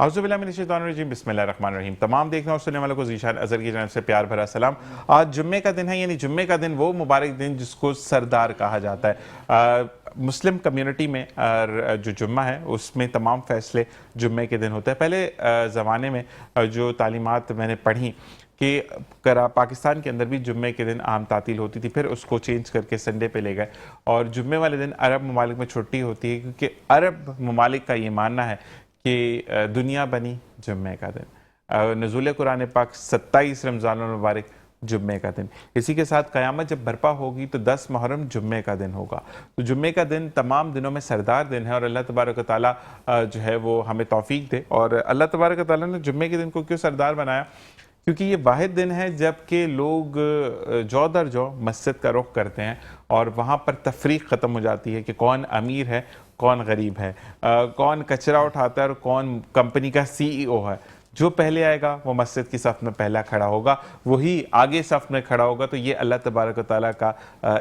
اعوذ باللہ من الشیطان الرجیم، بسم اللہ الرحمن الرحیم۔ تمام دیکھنے اور سننے والوں کو ذیشان اظہر کی جانب سے پیار بھرا سلام۔ آج جمعے کا دن ہے، یعنی جمعے کا دن وہ مبارک دن جس کو سردار کہا جاتا ہے۔ مسلم کمیونٹی میں جو جمعہ ہے اس میں تمام فیصلے جمعے کے دن ہوتے ہیں۔ پہلے زمانے میں جو تعلیمات میں نے پڑھی کہ پاکستان کے اندر بھی جمعے کے دن عام تعطیل ہوتی تھی، پھر اس کو چینج کر کے سنڈے پہ لے گئے، اور جمعے والے دن عرب ممالک میں چھٹی ہوتی ہے، کیونکہ عرب ممالک کا یہ ماننا ہے کہ دنیا بنی جمعے کا دن۔ نزول قرآن پاک 27 رمضان المبارک جمعے کا دن، اسی کے ساتھ قیامت جب برپا ہوگی تو 10 محرم جمعے کا دن ہوگا۔ تو جمعے کا دن تمام دنوں میں سردار دن ہے، اور اللہ تبارک و تعالیٰ جو ہے وہ ہمیں توفیق دے۔ اور اللہ تبارک و تعالیٰ نے جمعے کے دن کو کیوں سردار بنایا؟ کیونکہ یہ واحد دن ہے جب کہ لوگ جو در جو مسجد کا رخ کرتے ہیں، اور وہاں پر تفریق ختم ہو جاتی ہے کہ کون امیر ہے کون غریب ہے، کون کچرا اٹھاتا ہے اور کون کمپنی کا CEO ہے۔ جو پہلے آئے گا وہ مسجد کی صف میں پہلا کھڑا ہوگا، وہی آگے صف میں کھڑا ہوگا۔ تو یہ اللہ تبارک و تعالیٰ کا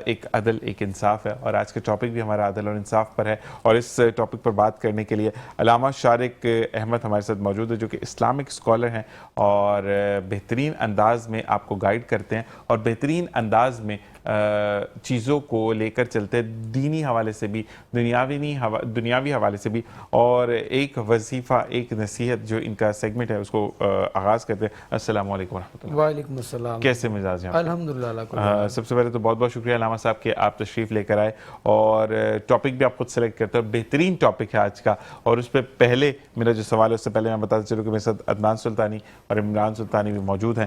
ایک عدل، ایک انصاف ہے، اور آج کا ٹاپک بھی ہمارا عدل اور انصاف پر ہے۔ اور اس ٹاپک پر بات کرنے کے لیے علامہ شارق احمد ہمارے ساتھ موجود ہے، جو کہ اسلامک اسکالر ہیں اور بہترین انداز میں آپ کو گائیڈ کرتے ہیں، اور بہترین انداز میں چیزوں کو لے کر چلتے ہیں، دینی حوالے سے بھی، دنیاوی حوالے سے بھی۔ اور ایک وظیفہ، ایک نصیحت جو ان کا سیگمنٹ ہے اس کو آغاز کرتے ہیں۔ السلام علیکم ورحمۃ اللہ۔ وعلیکم السلام۔ کیسے مزاج ہیں؟ الحمدللہ۔ سب سے پہلے تو بہت بہت شکریہ علامہ صاحب کہ آپ تشریف لے کر آئے، اور ٹاپک بھی آپ خود سلیکٹ کرتے ہیں، بہترین ٹاپک ہے آج کا۔ اور اس پہ پہلے میرا جو سوال ہے اس سے پہلے میں بتاتا چلوں کہ میرے ساتھ عدنان سلطانی اور عمران سلطانی بھی موجود ہیں۔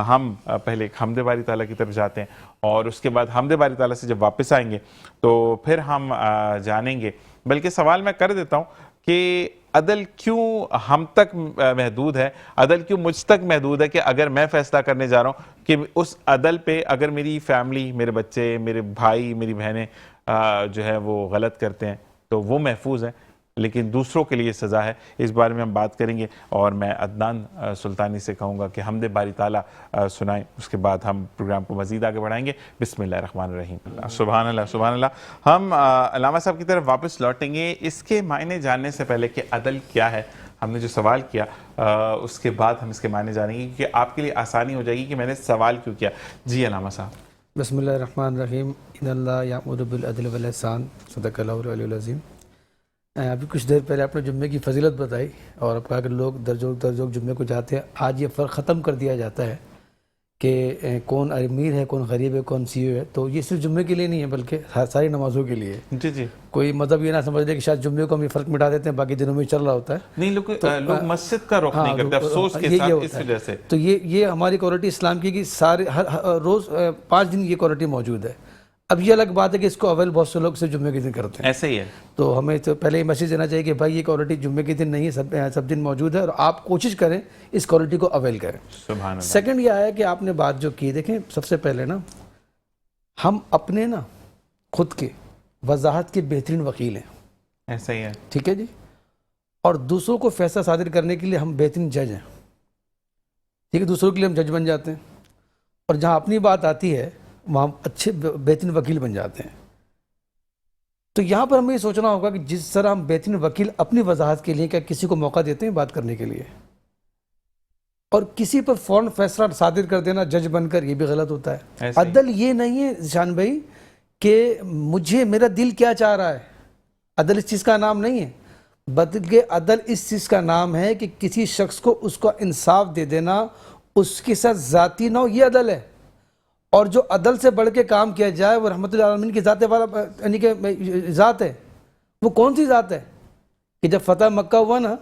ہم پہلے ایک حمد باری تعالیٰ کی طرف جاتے ہیں، اور اس کے بعد حمد باری تعالیٰ سے جب واپس آئیں گے تو پھر ہم جانیں گے، بلکہ سوال میں کر دیتا ہوں کہ عدل کیوں ہم تک محدود ہے، عدل کیوں مجھ تک محدود ہے، کہ اگر میں فیصلہ کرنے جا رہا ہوں کہ اس عدل پہ اگر میری فیملی، میرے بچے، میرے بھائی، میری بہنیں جو ہے وہ غلط کرتے ہیں تو وہ محفوظ ہیں، لیکن دوسروں کے لیے سزا ہے۔ اس بارے میں ہم بات کریں گے، اور میں عدنان سلطانی سے کہوں گا کہ حمد باری تعالیٰ سنائیں، اس کے بعد ہم پروگرام کو مزید آگے بڑھائیں گے۔ بسم اللہ الرحمن الرحیم۔ سبحان اللہ، سبحان اللہ۔ ہم علامہ صاحب کی طرف واپس لوٹیں گے، اس کے معنی جاننے سے پہلے کہ عدل کیا ہے۔ ہم نے جو سوال کیا اس کے بعد ہم اس کے معنی جانیں گے، کیونکہ آپ کے لیے آسانی ہو جائے گی کہ میں نے سوال کیوں کیا۔ جی علامہ صاحب۔ بسم اللہ الرحمن الرحیم۔ ان اللہ یأمر بالعدل والاحسان، صدق اللہ العلی العظیم۔ ابھی کچھ دیر پہلے آپ نے جمعے کی فضیلت بتائی، اور اب کہا کہ لوگ درجوگ جمعے کو جاتے ہیں۔ آج یہ فرق ختم کر دیا جاتا ہے کہ کون امیر ہے، کون غریب ہے، کون CEO ہے۔ تو یہ صرف جمعے کے لیے نہیں ہے، بلکہ ساری نمازوں کے لیے۔ جی جی۔ کوئی مطلب یہ نہ سمجھ دے کہ شاید جمعے کو ہم یہ فرق مٹا دیتے ہیں، باقی دنوں میں چل رہا ہوتا ہے۔ نہیں، لوگ مسجد کا رخ نہیں کرتے افسوس کے ساتھ، اس وجہ سے۔ تو یہ ہماری کوالٹی اسلام کی کہ سارے ہر روز 5 دن یہ کوالٹی موجود ہے۔ اب یہ الگ بات ہے کہ اس کو اویل بہت سے لوگ صرف جمعے کے دن کرتے ہیں۔ ایسے ہی ہے۔ تو ہمیں تو پہلے یہ میسیج دینا چاہیے کہ بھائی یہ کوالٹی جمعے کے دن نہیں ہے، سب دن موجود ہے، اور آپ کوشش کریں اس کوالٹی کو اویل کریں۔ سبحان اللہ۔ سیکنڈ یہ ہے کہ آپ نے بات جو کی، دیکھیں سب سے پہلے نا ہم اپنے خود کے وضاحت کے بہترین وکیل ہیں۔ ایسا ہی ہے۔ ٹھیک ہے جی۔ اور دوسروں کو فیصلہ صادر کرنے کے لیے ہم بہترین جج ہیں۔ ٹھیک ہے، دوسروں کے لیے ہم جج بن جاتے ہیں، اور جہاں اپنی بات آتی ہے وہاں اچھے بہترین وکیل بن جاتے ہیں۔ تو یہاں پر ہمیں یہ سوچنا ہوگا کہ جس طرح ہم بہترین وکیل اپنی وضاحت کے لیے کیا کسی کو موقع دیتے ہیں بات کرنے کے لیے، اور کسی پر فوراً فیصلہ صادر کر دینا جج بن کر، یہ بھی غلط ہوتا ہے۔ عدل یہ نہیں ہے ذیشان بھائی کہ میرا دل کیا چاہ رہا ہے، عدل اس چیز کا نام نہیں ہے، بلکہ عدل اس چیز کا نام ہے کہ کسی شخص کو اس کا انصاف دے دینا، اس کے ساتھ ذاتی نہ ہو، یہ عدل ہے۔ اور جو عدل سے بڑھ کے کام کیا جائے وہ رحمت العالمین کی ذات والا یعنی کہ ذات ہے۔ وہ کون سی ذات ہے کہ جب فتح مکہ ہوا نا،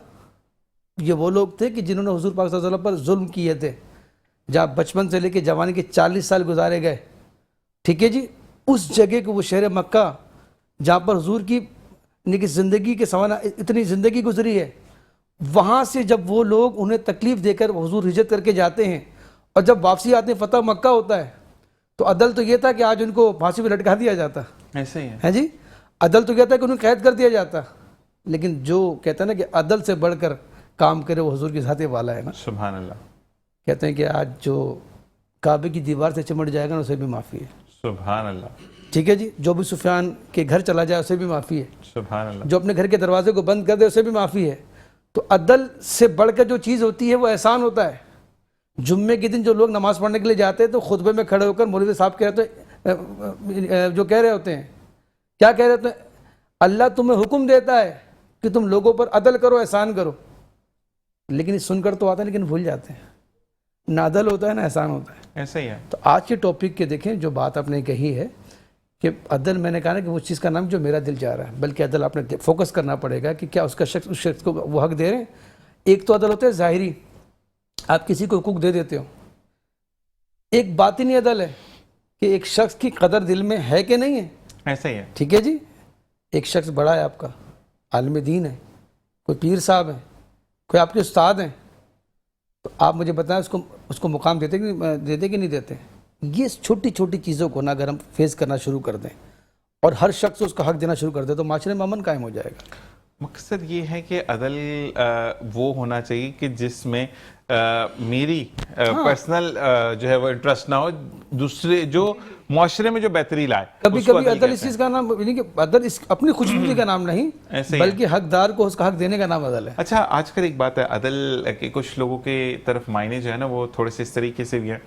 یہ وہ لوگ تھے کہ جنہوں نے حضور پاک صلی اللہ علیہ وسلم پر ظلم کیے تھے، جہاں بچپن سے لے کے جوانی کے 40 سال گزارے گئے۔ ٹھیک ہے جی، اس جگہ کو وہ شہر مکہ جہاں پر حضور کی یعنی کہ زندگی کے سوانح اتنی زندگی گزری ہے، وہاں سے جب وہ لوگ انہیں تکلیف دے کر حضور ہجرت کر کے جاتے ہیں، اور جب واپسی آتے ہیں فتح مکہ ہوتا ہے، تو عدل تو یہ تھا کہ آج ان کو پھانسی پہ لٹکا دیا جاتا۔ ایسے ہی ہے جی، عدل تو یہ تھا کہ انہیں قید کر دیا جاتا، لیکن جو کہتا ہے نا کہ عدل سے بڑھ کر کام کرے وہ حضور کی ذات والا ہے نا۔ سبحان اللہ۔ کہتے ہیں کہ آج جو کعبے کی دیوار سے چمٹ جائے گا نا اسے بھی معافی ہے۔ سبحان اللہ۔ ٹھیک ہے جی، جو بھی سفیان کے گھر چلا جائے اسے بھی معافی ہے۔ سبحان اللہ۔ جو اپنے گھر کے دروازے کو بند کر دے اسے بھی معافی ہے۔ تو عدل سے بڑھ کر جو چیز ہوتی ہے وہ احسان ہوتا ہے. جمعے کے دن جو لوگ نماز پڑھنے کے لیے جاتے ہیں تو خطبے میں کھڑے ہو کر مولوی صاحب کہہ رہے جو کہہ رہے ہوتے ہیں, کیا کہہ رہے ہوتے ہیں؟ اللہ تمہیں حکم دیتا ہے کہ تم لوگوں پر عدل کرو, احسان کرو. لیکن سن کر تو آتا ہے لیکن بھول جاتے ہیں. نہ عدل ہوتا ہے نہ احسان ہوتا ہے. ایسا ہی ہے. تو آج کے ٹاپک کے دیکھیں جو بات آپ نے کہی ہے کہ عدل, میں نے کہا نا کہ وہ چیز کا نام جو میرا دل چاہ رہا ہے, بلکہ عدل آپ نے فوکس کرنا پڑے گا کہ کیا اس کا شخص اس شخص کو وہ حق دے رہے ہیں. ایک تو عدل ہوتا ہے ظاہری, آپ کسی کو حقوق دے دیتے ہو. ایک باطنی عدل ہے کہ ایک شخص کی قدر دل میں ہے کہ نہیں ہے. ایسا ہی ہے. ٹھیک ہے جی, ایک شخص بڑا ہے آپ کا, عالم دین ہے, کوئی پیر صاحب ہے, کوئی آپ کے استاد ہیں, تو آپ مجھے بتائیں اس کو مقام دیتے کہ نہیں دیتے. یہ چھوٹی چھوٹی چیزوں کو نا اگر ہم فیس کرنا شروع کر دیں اور ہر شخص اس کا حق دینا شروع کر دے تو معاشرے میں امن قائم ہو جائے گا. مقصد یہ ہے کہ عدل وہ ہونا چاہیے کہ جس میں میری پرسنل جو ہے وہ انٹرسٹ نہ ہو, دوسرے جو معاشرے میں جو بہتری لائے. کبھی کبھی عدل اس چیز کا نام, یعنی کہ عدل اپنی خوشبودی کا نام نہیں بلکہ حقدار کو اس کا حق دینے کا نام عدل ہے. اچھا, آج کل ایک بات ہے, عدل کے کچھ لوگوں کے طرف معنی جو ہے نا وہ تھوڑے سے اس طریقے سے بھی ہیں,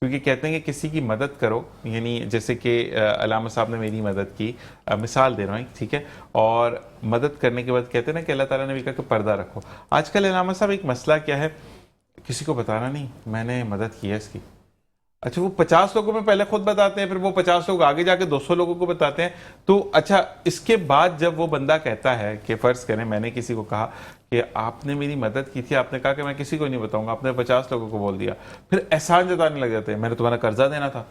کیونکہ کہتے ہیں کہ کسی کی مدد کرو, یعنی جیسے کہ علامہ صاحب نے میری مدد کی, مثال دے رہا ہوں, ٹھیک ہے, اور مدد کرنے کے بعد کہتے ہیں نا کہ اللہ تعالیٰ نے بھی کہا کہ پردہ رکھو. آج کل علامہ صاحب ایک مسئلہ کیا ہے, کسی کو بتانا نہیں میں نے مدد کی ہے اس کی. اچھا, وہ 50 لوگوں میں پہلے خود بتاتے ہیں, پھر وہ 50 لوگ آگے جا کے 200 لوگوں کو بتاتے ہیں. تو اچھا, اس کے بعد جب وہ بندہ کہتا ہے کہ فرض کریں میں نے کسی کو کہا کہ آپ نے میری مدد کی تھی, آپ نے کہا کہ میں کسی کو نہیں بتاؤں گا, آپ نے 50 لوگوں کو بول دیا, پھر احسان جتانے لگ جاتے ہیں, میں نے تمہارا قرضہ دینا تھا,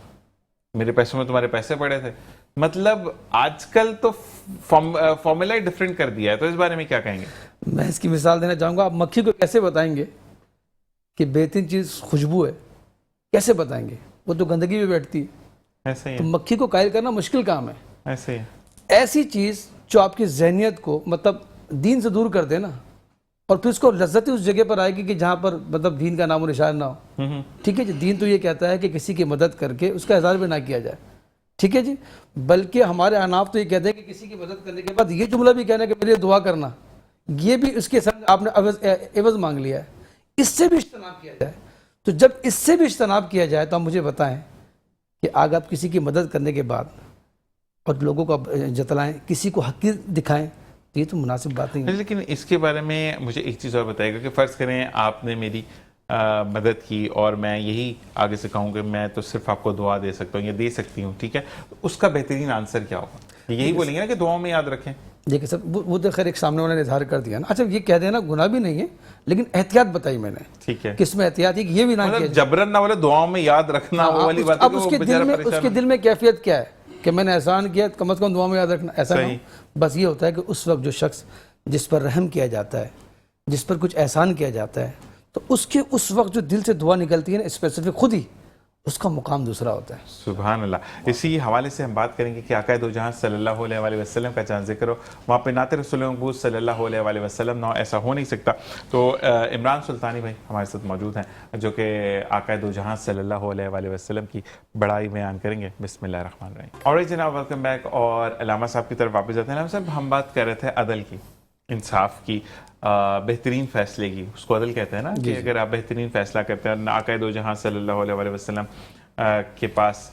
میرے پیسوں میں تمہارے پیسے پڑے تھے. مطلب آج کل تو فارمولا ہی ڈفرینٹ کر دیا ہے. تو اس بارے میں کیا کہیں گے؟ میں اس کی مثال دینا چاہوں گا. آپ مکھی کو کیسے بتائیں گے کہ بہترین چیز خوشبو ہے, کیسے بتائیں گے؟ وہ تو گندگی میں بیٹھتی ہے. ایسے ہی تو مکھی کو قائل کرنا مشکل کام ہے. ایسے ہی ایسی چیز جو آپ کی ذہنیت کو مطلب دین سے دور کر دے نا, اور پھر اس کو لذت اس جگہ پر آئے گی کہ جہاں پر مطلب دین کا نام و نشان نہ ہو. ٹھیک ہے جی, دین تو یہ کہتا ہے کہ کسی کی مدد کر کے اس کا اظہار بھی نہ کیا جائے. ٹھیک ہے جی, بلکہ ہمارے احناف تو یہ کہتے ہیں کہ کسی کی مدد کرنے کے بعد یہ جملہ بھی کہنا ہے کہ میرے لیے دعا کرنا, یہ بھی اس کے ساتھ آپ نے عوض مانگ لیا ہے. اس سے بھی اجتناب کیا جائے. تو جب اس سے بھی اجتناب کیا جائے تو آپ مجھے بتائیں کہ آگ آپ کسی کی مدد کرنے کے بعد اور لوگوں کو جتلائیں, کسی کو حقیر دکھائیں, یہ تو مناسب بات نہیں ہے. لیکن اس کے بارے میں مجھے ایک چیز اور بتائے گا کہ فرض کریں آپ نے میری مدد کی اور میں یہی آگے سے کہوں کہ میں تو صرف آپ کو دعا دے سکتا ہوں یا دے سکتی ہوں, ٹھیک ہے, اس کا بہترین آنسر کیا ہوگا؟ یہی بولیں گے نا کہ دعاؤں میں یاد رکھیں. دیکھیں سر, وہ تو خیر ایک سامنے والے نے اظہار کر دیا نا. اچھا, یہ کہہ دینا گناہ بھی نہیں ہے, لیکن احتیاط بتائی میں نے. ٹھیک ہے, کس میں احتیاط ہے کہ یہ بھی نہ کیا جائے, جبرن نہ بولے, دعاؤں میں یاد رکھنا وہ والی بات ہے. اب اس کے دل میں کیفیت کیا ہے کہ میں نے احسان کیا, کم از کم دعا میں یاد رکھنا, ایسا نہیں. بس یہ ہوتا ہے کہ اس وقت جو شخص جس پر رحم کیا جاتا ہے, جس پر کچھ احسان کیا جاتا ہے, تو اس وقت جو دل سے دعا نکلتی ہے نا اسپیسیفک, خود ہی اس کا مقام دوسرا ہوتا ہے. سبحان اللہ. اسی حوالے سے ہم بات کریں گے کہ آقا دو جہاں صلی اللہ علیہ وآلہ وسلم کا جہاں ذکر ہو وہاں پہ نعت رسول مقبول صلی اللہ علیہ وآلہ وسلم نہ ہو, ایسا ہو نہیں سکتا. تو عمران سلطانی بھائی ہمارے ساتھ موجود ہیں جو کہ آقا دو جہاں صلی اللہ علیہ وآلہ وسلم کی بڑائی بیان کریں گے. بسم اللہ الرحمن الرحیم. اور جناب ویلکم بیک, اور علامہ صاحب کی طرف واپس آتے ہیں. علامہ صاحب, ہم بات کر رہے تھے عدل کی, انصاف کی, بہترین فیصلے کی, اس کو عدل کہتے ہیں نا, کہ اگر آپ بہترین فیصلہ کرتے ہیں. آقا دو جہاں صلی اللہ علیہ وآلہ وسلم کے پاس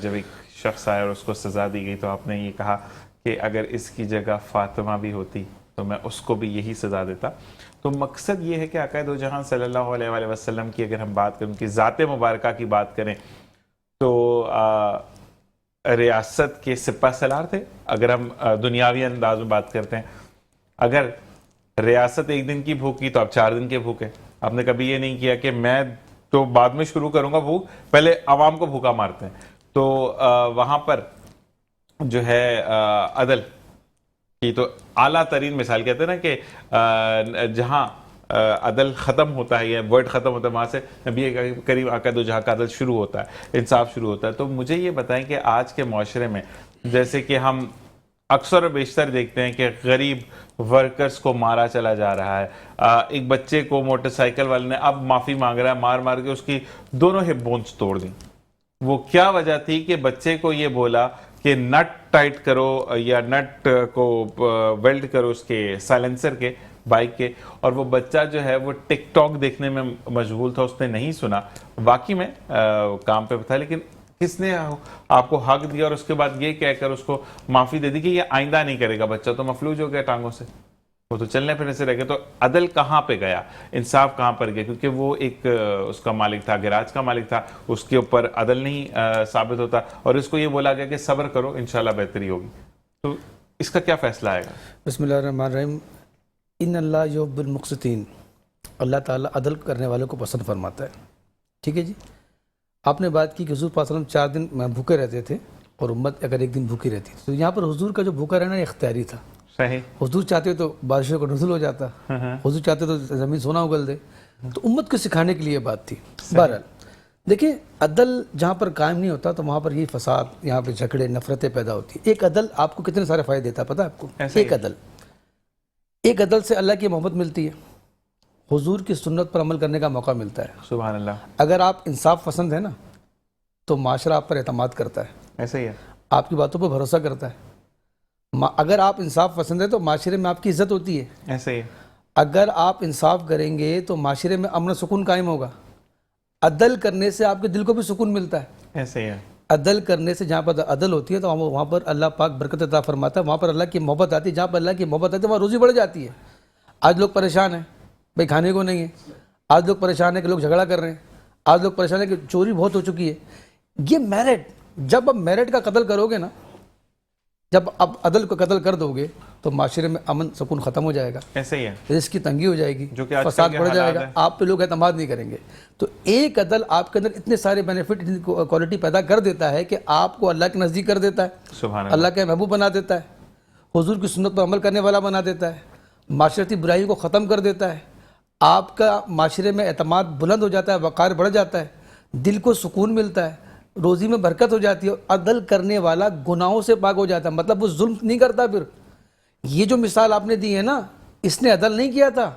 جب ایک شخص آیا اور اس کو سزا دی گئی تو آپ نے یہ کہا کہ اگر اس کی جگہ فاطمہ بھی ہوتی تو میں اس کو بھی یہی سزا دیتا. تو مقصد یہ ہے کہ آقا دو جہاں صلی اللہ علیہ وآلہ وسلم کی اگر ہم بات کریں, ان کی ذات مبارکہ کی بات کریں, تو ریاست کے سپہ سالار تھے. اگر ہم دنیاوی انداز میں بات کرتے ہیں, اگر ریاست ایک دن کی بھوکی تو آپ 4 دن کے بھوکے. آپ نے کبھی یہ نہیں کیا کہ میں تو بعد میں شروع کروں گا بھوک, پہلے عوام کو بھوکا مارتے ہیں. تو وہاں پر جو ہے عدل کی تو اعلیٰ ترین مثال کہتے ہیں نا کہ جہاں عدل ختم ہوتا ہے یا ورڈ ختم ہوتا ہے وہاں سے نبی کریم آقا دو جہاں کا عدل شروع ہوتا ہے, انصاف شروع ہوتا ہے. تو مجھے یہ بتائیں کہ آج کے معاشرے میں جیسے کہ ہم اکثر و بیشتر دیکھتے ہیں کہ غریب ورکرز کو مارا چلا جا رہا ہے. ایک بچے کو موٹر سائیکل والے نے اب معافی مانگ رہا ہے, مار مار کے اس کی دونوں ہپ بونز توڑ دیں. وہ کیا وجہ تھی کہ بچے کو یہ بولا کہ نٹ ٹائٹ کرو یا نٹ کو ویلڈ کرو اس کے سائلنسر کے, بائک کے, اور وہ بچہ جو ہے وہ ٹک ٹاک دیکھنے میں مشغول تھا, اس نے نہیں سنا, واقعی میں کام پہ تھا, لیکن کس نے آپ کو حق دیا اور اس کے بعد یہ کہہ کر اس کو معافی دے دی کہ یہ آئندہ نہیں کرے گا. بچہ تو مفلوج ہو گیا ٹانگوں سے, وہ تو چلنے پھرنے سے رہ گیا. تو عدل کہاں پہ گیا, انصاف کہاں پر گیا؟ کیونکہ وہ ایک اس کا مالک تھا, گیراج کا مالک تھا, اس کے اوپر عدل نہیں ثابت ہوتا, اور اس کو یہ بولا گیا کہ صبر کرو انشاءاللہ بہتری ہوگی. تو اس کا کیا فیصلہ آئے گا؟ بسم اللہ الرحمن الرحیم. ان اللہ یحب المقسطین, اللہ تعالیٰ عدل کرنے والوں کو پسند فرماتا ہے. ٹھیک ہے جی. آپ نے بات کی کہ حضور صلی اللہ علیہ وسلم 4 دن بھوکے رہتے تھے اور امت اگر 1 دن بھوکی رہتی, تو یہاں پر حضور کا جو بھوکا رہنا اختیاری تھا. صحیح. حضور چاہتے تو بارشوں کا نزول ہو جاتا, حضور چاہتے تو زمین سونا اگل دے, تو امت کو سکھانے کے لیے بات تھی. بہرحال دیکھیں, عدل جہاں پر قائم نہیں ہوتا تو وہاں پر یہ فساد, یہاں پہ جھگڑے, نفرتیں پیدا ہوتی ہیں. ایک عدل آپ کو کتنے سارے فائدے دیتا ہے پتہ ہے آپ کو؟ ایک عدل سے اللہ کی محبت ملتی ہے, حضور کی سنت پر عمل کرنے کا موقع ملتا ہے. سبحان اللہ. اگر آپ انصاف پسند ہیں نا تو معاشرہ آپ پر اعتماد کرتا ہے, ایسا ہی ہے, آپ کی باتوں پر بھروسہ کرتا ہے. اگر آپ انصاف پسند ہیں تو معاشرے میں آپ کی عزت ہوتی ہے. ایسا ہی ہے. اگر آپ انصاف کریں گے تو معاشرے میں امن و سکون قائم ہوگا. عدل کرنے سے آپ کے دل کو بھی سکون ملتا ہے. ایسا ہی ہے. عدل کرنے سے جہاں پر عدل ہوتی ہے تو وہاں پر اللہ پاک برکت عطا فرماتا ہے, وہاں پر اللہ کی محبت آتی ہے. جہاں پر اللہ کی محبت آتی ہے وہاں روزی بڑھ جاتی ہے. آج لوگ پریشان ہیں بھائی کھانے کو نہیں ہے, آج لوگ پریشان ہیں کہ لوگ جھگڑا کر رہے ہیں, آج لوگ پریشان ہیں کہ چوری بہت ہو چکی ہے. یہ میرٹ, جب اب میرٹ کا قتل کرو گے نا, جب اب عدل کو قتل کر دو گے تو معاشرے میں امن سکون ختم ہو جائے گا. ایسا ہی ہے. رزق کی تنگی ہو جائے گی, جو کہ فساد بڑھ جائے گا, آپ پہ لوگ اعتماد نہیں کریں گے. تو ایک عدل آپ کے اندر اتنے سارے بینیفٹ, اتنی کوالٹی پیدا کر دیتا ہے کہ آپ کو اللہ کے نزدیک کر دیتا ہے, سبحان اللہ کے محبوب بنا دیتا ہے, حضور کی سنت پر عمل کرنے والا بنا دیتا ہے, معاشرتی برائی کو ختم کر دیتا ہے, آپ کا معاشرے میں اعتماد بلند ہو جاتا ہے, وقار بڑھ جاتا ہے, دل کو سکون ملتا ہے, روزی میں برکت ہو جاتی ہے. عدل کرنے والا گناہوں سے پاک ہو جاتا ہے, مطلب وہ ظلم نہیں کرتا. پھر یہ جو مثال آپ نے دی ہے نا, اس نے عدل نہیں کیا تھا.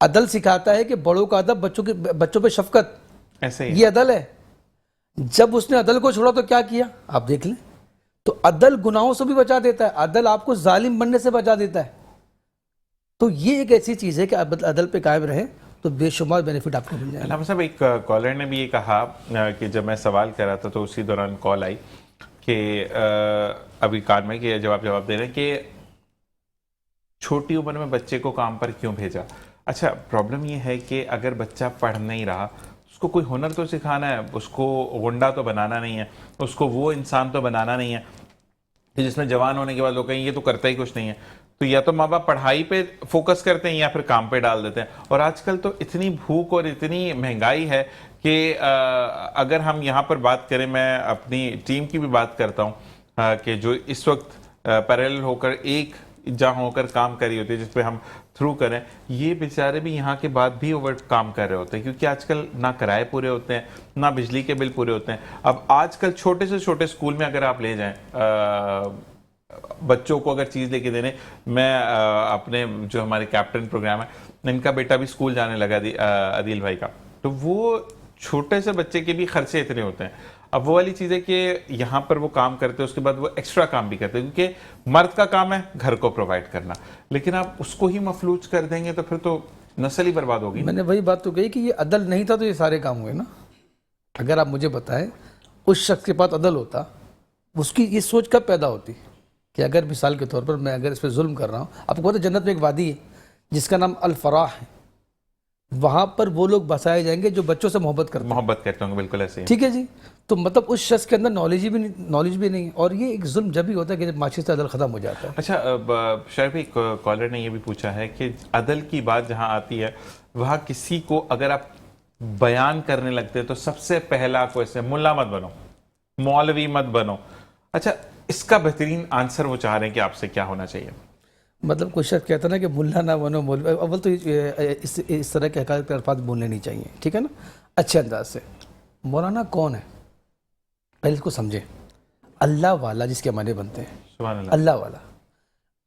عدل سکھاتا ہے کہ بڑوں کا ادب, بچوں پہ شفقت, ایسا ہی. یہ عدل ہے. جب اس نے عدل کو چھوڑا تو کیا کیا آپ دیکھ لیں. تو عدل گناہوں سے بھی بچا دیتا ہے, عدل آپ کو ظالم بننے سے بچا دیتا ہے. تو یہ ایک ایسی چیز ہے کہ عدل پہ قائم رہے تو بے شمار بینیفٹ آپ کو مل جائے. علامہ صاحب, ایک کالر نے بھی یہ کہا کہ جب میں سوال کر رہا تھا تو اسی دوران کال آئی کہ ابھی کان میں کہ جواب دے رہے ہیں کہ چھوٹی عمر میں بچے کو کام پر کیوں بھیجا. اچھا, پرابلم یہ ہے کہ اگر بچہ پڑھ نہیں رہا, اس کو کوئی ہنر تو سکھانا ہے, اس کو غنڈہ تو بنانا نہیں ہے, اس کو وہ انسان تو بنانا نہیں ہے کہ جس میں جوان ہونے کے بعد لوگ کہیں یہ تو کرتا ہی کچھ نہیں ہے. تو یا تو ماں باپ پڑھائی پہ فوکس کرتے ہیں یا پھر کام پہ ڈال دیتے ہیں. اور آج کل تو اتنی بھوک اور اتنی مہنگائی ہے کہ اگر ہم یہاں پر بات کریں, میں اپنی ٹیم کی بھی بات کرتا ہوں کہ جو اس وقت پیرل ہو کر ایک جہاں ہو کر کام کر رہی ہوتی ہے جس پہ ہم تھرو کریں, یہ بیچارے بھی یہاں کے بعد بھی اوور کام کر رہے ہوتے ہیں کیونکہ آج کل نہ کرائے پورے ہوتے ہیں نہ بجلی کے بل پورے ہوتے ہیں. اب آج کل چھوٹے سے چھوٹے اسکول میں اگر آپ لے جائیں بچوں کو اگر چیز لے کے دینے, میں اپنے جو ہمارے کیپٹن پروگرام ہے ان کا بیٹا بھی اسکول جانے لگا عدیل بھائی کا, تو وہ چھوٹے سے بچے کے بھی خرچے اتنے ہوتے ہیں. اب وہ والی چیز ہے کہ یہاں پر وہ کام کرتے ہیں, اس کے بعد وہ ایکسٹرا کام بھی کرتے ہیں کیونکہ مرد کا کام ہے گھر کو پرووائڈ کرنا, لیکن آپ اس کو ہی مفلوج کر دیں گے تو پھر تو نسل ہی برباد ہوگی. میں نے وہی بات تو کہی کہ یہ عدل نہیں تھا تو یہ سارے کام ہوئے نا. اگر آپ مجھے بتائیں اس شخص کے پاس عدل ہوتا, اس کی یہ سوچ کب پیدا ہوتی کہ اگر مثال کے طور پر میں اگر اس پہ ظلم کر رہا ہوں, آپ کو پتہ ہے جنت میں ایک وادی ہے جس کا نام الفراح ہے, وہاں پر وہ لوگ بسائے جائیں گے جو بچوں سے محبت کرتے ہوں گے. بالکل ایسے ہی. ٹھیک ہے جی. تو مطلب اس شخص کے اندر نالج بھی نہیں, اور یہ ایک ظلم جب ہی ہوتا ہے کہ جب معاشرے سے عدل ختم ہو جاتا ہے. اچھا, شاید بھی کالر نے یہ بھی پوچھا ہے کہ عدل کی بات جہاں آتی ہے وہاں کسی کو اگر آپ بیان کرنے لگتے تو سب سے پہلا کو ایسے ملا مت بنو, مولوی مت بنو. اچھا, اس کا بہترین آنسر وہ چاہ رہے ہیں کہ آپ سے کیا ہونا چاہیے؟ مطلب کوئی شخص کہتا نا کہ ملا نہ بنو مولوی, اول تو اس طرح کے حقائق کے الفاظ بولنے نہیں چاہیے, ٹھیک ہے نا, اچھے انداز سے. مولانا کون ہے پہلے اس کو سمجھے. اللہ والا جس کے معنی بنتے ہیں, سبحان اللہ. اللہ والا.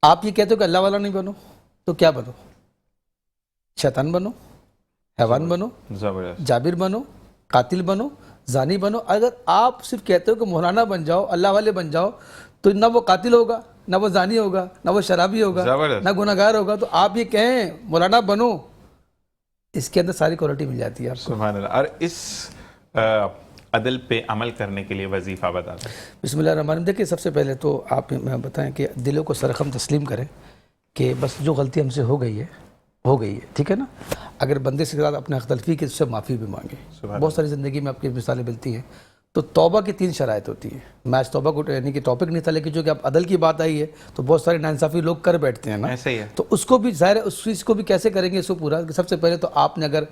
آپ یہ کہتے ہو کہ اللہ والا نہیں بنو تو کیا بنو؟ شیطان بنو, حیوان بنو, جابر بنو, قاتل بنو, زانی بنو. اگر آپ صرف کہتے ہو کہ مولانا بن جاؤ, اللہ والے بن جاؤ, تو نہ وہ قاتل ہوگا, نہ وہ زانی ہوگا، نہ وہ شرابی ہوگا، زبردست۔ نہ گناہگار ہوگا، تو آپ یہ کہیں مولانا بنو، اس کے اندر ساری کوالٹی مل جاتی ہے آپ کو۔ سبحان اللہ۔ اور اس عدل پہ عمل کرنے کے لیے وظیفہ بتا دیں۔ بسم اللہ الرحمن الرحیم۔ دیکھیں سب سے پہلے تو آپ بتائیں کہ دلوں کو سرخم تسلیم کریں کہ بس جو غلطی ہم سے ہو گئی ہے، ٹھیک ہے نا؟ اگر بندے سے ساتھ اپنے حق تلفی کی، اس سے معافی بھی مانگے۔ بہت ساری زندگی میں آپ کی مثالیں ملتی ہیں۔ تو توبہ کی 3 شرائط ہوتی ہیں۔ میں آج توبہ کو یعنی کہ ٹاپک نہیں تھا، لیکن جو کہ اب عدل کی بات آئی ہے تو بہت سارے ناانصافی لوگ کر بیٹھتے ہیں نا، ایسے ہی ہے۔ تو اس کو بھی ظاہر ہے، اس چیز کو بھی کیسے کریں گے اس کو پورا؟ سب سے پہلے تو آپ نے اگر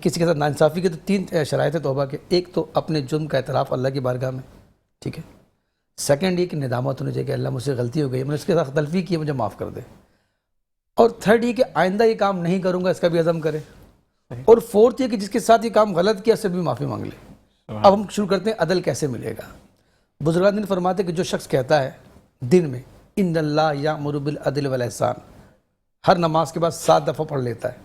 کسی کے ساتھ ناانصافی کی تو 3 شرائط ہے توبہ کے۔ ایک تو اپنے جرم کا اعتراف اللہ کی بارگاہ میں، ٹھیک ہے۔ سیکنڈ یہ کہ ندامت ہونی چاہیے کہ اللہ مجھ سے غلطی ہو گئی، میں نے اس کے ساتھ تلفی کی ہے، مجھے معاف کر دے۔ اور تھرڈ یہ کہ آئندہ یہ کام نہیں کروں گا، اس کا بھی عزم کرے۔ اور فورتھ یہ کہ جس کے ساتھ یہ کام غلط کیا، اس سے بھی معافی مانگ لے۔ اب ہم شروع کرتے ہیں عدل کیسے ملے گا۔ بزرگان دین فرماتے ہیں کہ جو شخص کہتا ہے دن میں ان اللہ یامر بالعدل والاحسان، ہر نماز کے بعد 7 دفعہ پڑھ لیتا ہے،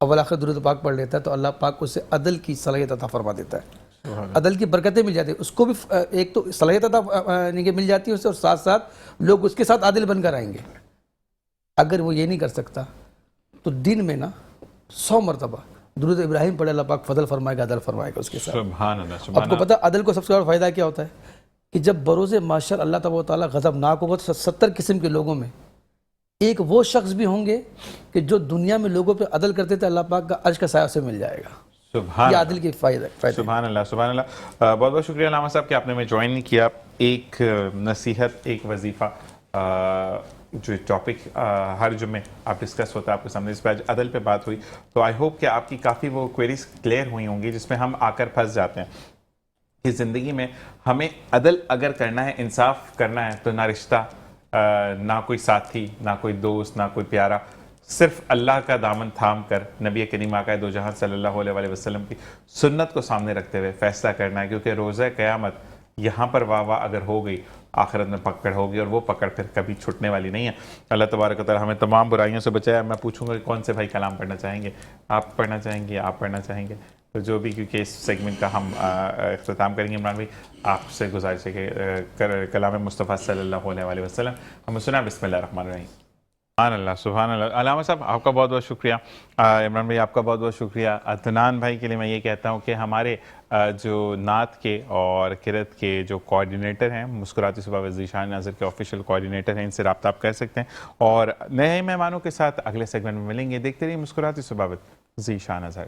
اول آخر درود پاک پڑھ لیتا ہے، تو اللہ پاک اسے عدل کی صلاحیت عطا فرما دیتا ہے، عدل کی برکتیں مل جاتی ہیں اس کو بھی۔ ایک تو صلاحیت عطا مل جاتی ہے اسے، اور ساتھ ساتھ لوگ اس کے ساتھ عادل بن کر آئیں گے۔ اگر وہ یہ نہیں کر سکتا تو دن میں نا 100 مرتبہ درود ابراہیم پڑھے، اللہ پاک فضل فرمائے گا، عدل فرمائے گا اس کے ساتھ۔ سبحان اللہ، سبحان آپ کو پتہ عدل کو سب سے بڑا فائدہ کیا ہوتا ہے کہ جب بروز محشر اللہ تبارک و تعالیٰ غضبناک ہوگا تو 70 قسم کے لوگوں میں ایک وہ شخص بھی ہوں گے کہ جو دنیا میں لوگوں پہ عدل کرتے تھے، اللہ پاک کا عرش کا سایہ سے مل جائے گا۔ سبحان یہ اللہ، عدل کی فائدہ ہے۔ سبحان اللہ، سبحان اللہ۔ بہت بہت شکریہ علامہ صاحب کہ آپ نے ہمیں جوائن کیا۔ ایک نصیحت، ایک وظیفہ، جو ٹاپک ہر جمعے آپ ڈسکس ہوتا ہے آپ کے سامنے، اس پہ آج عدل پہ بات ہوئی، تو آئی ہوپ کہ آپ کی کافی وہ کوئریز کلیئر ہوئی ہوں گی جس میں ہم آ کر پھنس جاتے ہیں کہ زندگی میں ہمیں عدل اگر کرنا ہے، انصاف کرنا ہے، تو نہ رشتہ، نہ کوئی ساتھی، نہ کوئی دوست، نہ کوئی پیارا، صرف اللہ کا دامن تھام کر نبی کریم آقا دو جہاں صلی اللہ علیہ وسلم کی سنت کو سامنے رکھتے ہوئے فیصلہ کرنا ہے، کیونکہ روزہ قیامت یہاں پر واہ واہ اگر ہو گئی، آخرت میں پکڑ ہوگی، اور وہ پکڑ پھر کبھی چھٹنے والی نہیں ہے۔ اللہ تبارک و تعالی ہمیں تمام برائیوں سے بچائے۔ میں پوچھوں گا کہ کون سے بھائی کلام پڑھنا چاہیں گے؟ آپ پڑھنا چاہیں گے؟ آپ پڑھنا چاہیں گے؟ تو جو بھی، کیونکہ اس سیگمنٹ کا ہم اختتام کریں گے، عمران بھائی آپ سے گزارش ہے کہ کلام مصطفیٰ صلی اللہ علیہ وسلم ہمیں سنا۔ بسم اللہ الرحمن الرحیم۔ سبحان اللہ، سبحان اللہ۔ علامہ صاحب آپ کا بہت بہت شکریہ، عمران بھائی آپ کا بہت بہت شکریہ۔ عدنان بھائی کے لیے میں یہ کہتا ہوں کہ ہمارے جو نعت کے اور قرأت کے جو کوآرڈینیٹر ہیں، مسکراتی صبح وز ذیشان اظہر کے آفیشیل کوآرڈینیٹر ہیں، ان سے رابطہ آپ کر سکتے ہیں، اور نئے مہمانوں کے ساتھ اگلے سیگمنٹ میں ملیں گے۔ دیکھتے رہیے مسکراتی صبح وز ذیشان اظہر۔